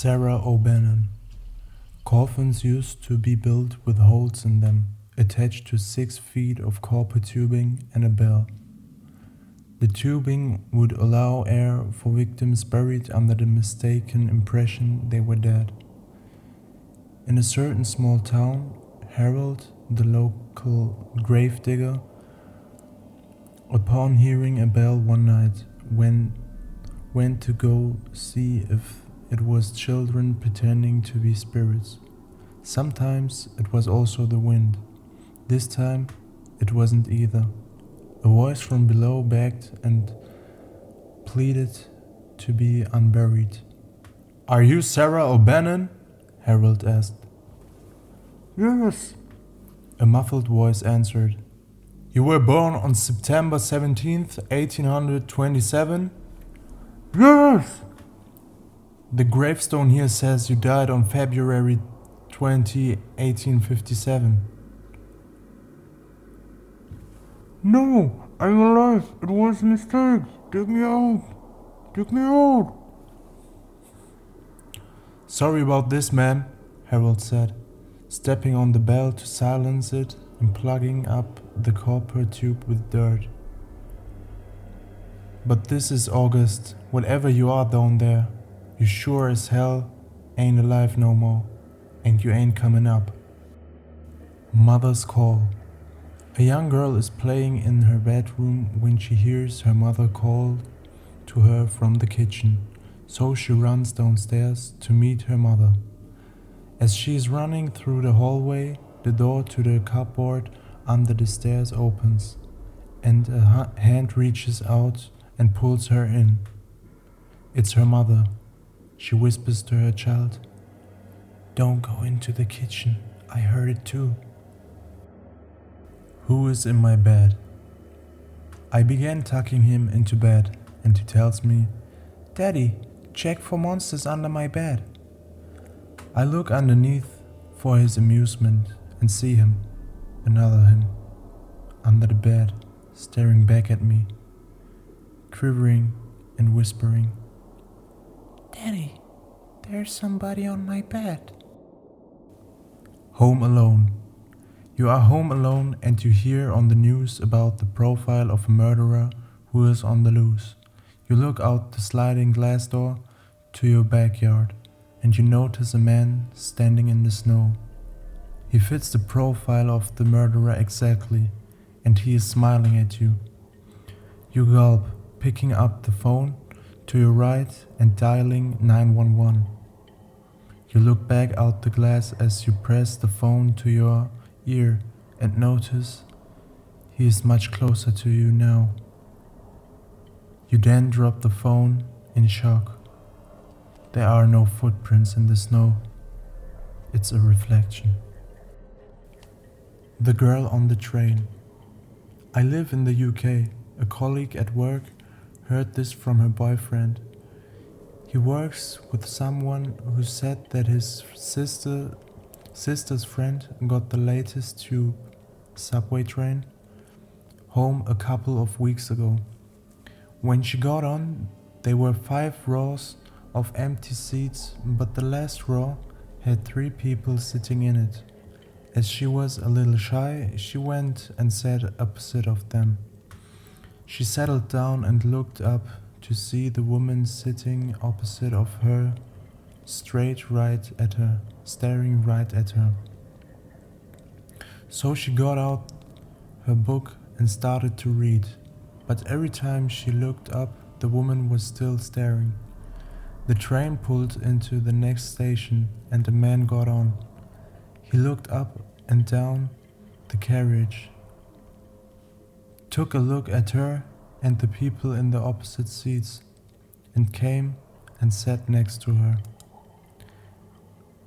Sarah O'Bannon. Coffins used to be built with holes in them, attached to 6 feet of copper tubing and a bell. The tubing would allow air for victims buried under the mistaken impression they were dead. In a certain small town, Harold, the local gravedigger, upon hearing a bell one night, went to go see if it was children pretending to be spirits. Sometimes it was also the wind. This time it wasn't either. A voice from below begged and pleaded to be unburied. "Are you Sarah O'Bannon?" Harold asked. "Yes," a muffled voice answered. "You were born on September 17th, 1827? "Yes." The gravestone here says you died on February 20, 1857. "No, I'm alive. It was a mistake. Dig me out. Dig me out." "Sorry about this, ma'am," Harold said, stepping on the bell to silence it and plugging up the copper tube with dirt. "But this is August. Whatever you are down there, you sure as hell ain't alive no more, and you ain't coming up." Mother's call. A young girl is playing in her bedroom when she hears her mother call to her from the kitchen, so she runs downstairs to meet her mother. As she is running through the hallway, the door to the cupboard under the stairs opens, and a hand reaches out and pulls her in. It's her mother. She whispers to her child, "Don't go into the kitchen. I heard it too." Who is in my bed? I began tucking him into bed, and he tells me, "Daddy, check for monsters under my bed." I look underneath for his amusement and see him, another him, under the bed, staring back at me, quivering and whispering, "Daddy, there's somebody on my bed." Home alone. You are home alone and you hear on the news about the profile of a murderer who is on the loose. You look out the sliding glass door to your backyard and you notice a man standing in the snow. He fits the profile of the murderer exactly, and he is smiling at you. You gulp, picking up the phone to your right and dialing 911. You look back out the glass as you press the phone to your ear and notice he is much closer to you now. You then drop the phone in shock. There are no footprints in the snow. It's a reflection. The girl on the train. I live in the UK. A colleague at work heard this from her boyfriend. He works with someone who said that his sister's friend got the latest tube subway train home a couple of weeks ago. When she got on, there were 5 rows of empty seats, but the last row had 3 people sitting in it. As she was a little shy, she went and sat opposite of them. She settled down and looked up to see the woman sitting opposite of her, staring right at her. So she got out her book and started to read, but every time she looked up, the woman was still staring. The train pulled into the next station and the man got on. He looked up and down the carriage, took a look at her and the people in the opposite seats, and came and sat next to her.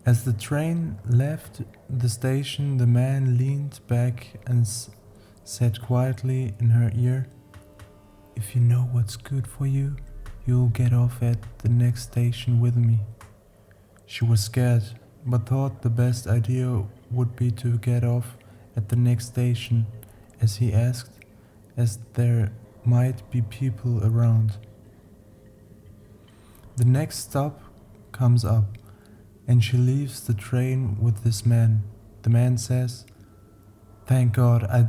As the train left the station, the man leaned back and said quietly in her ear, "If you know what's good for you, you'll get off at the next station with me." She was scared, but thought the best idea would be to get off at the next station, as he asked, as there might be people around. The next stop comes up. and she leaves the train with this man. The man says, "Thank God, I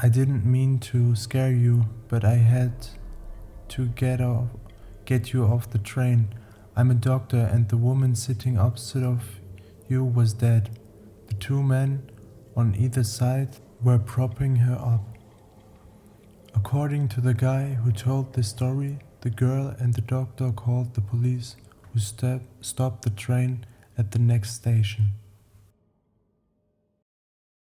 didn't mean to scare you, but I had to get you off the train. I'm a doctor and the woman sitting opposite of you was dead. The two men on either side were propping her up." According to the guy who told this story, the girl and the doctor called the police, who stopped the train at the next station.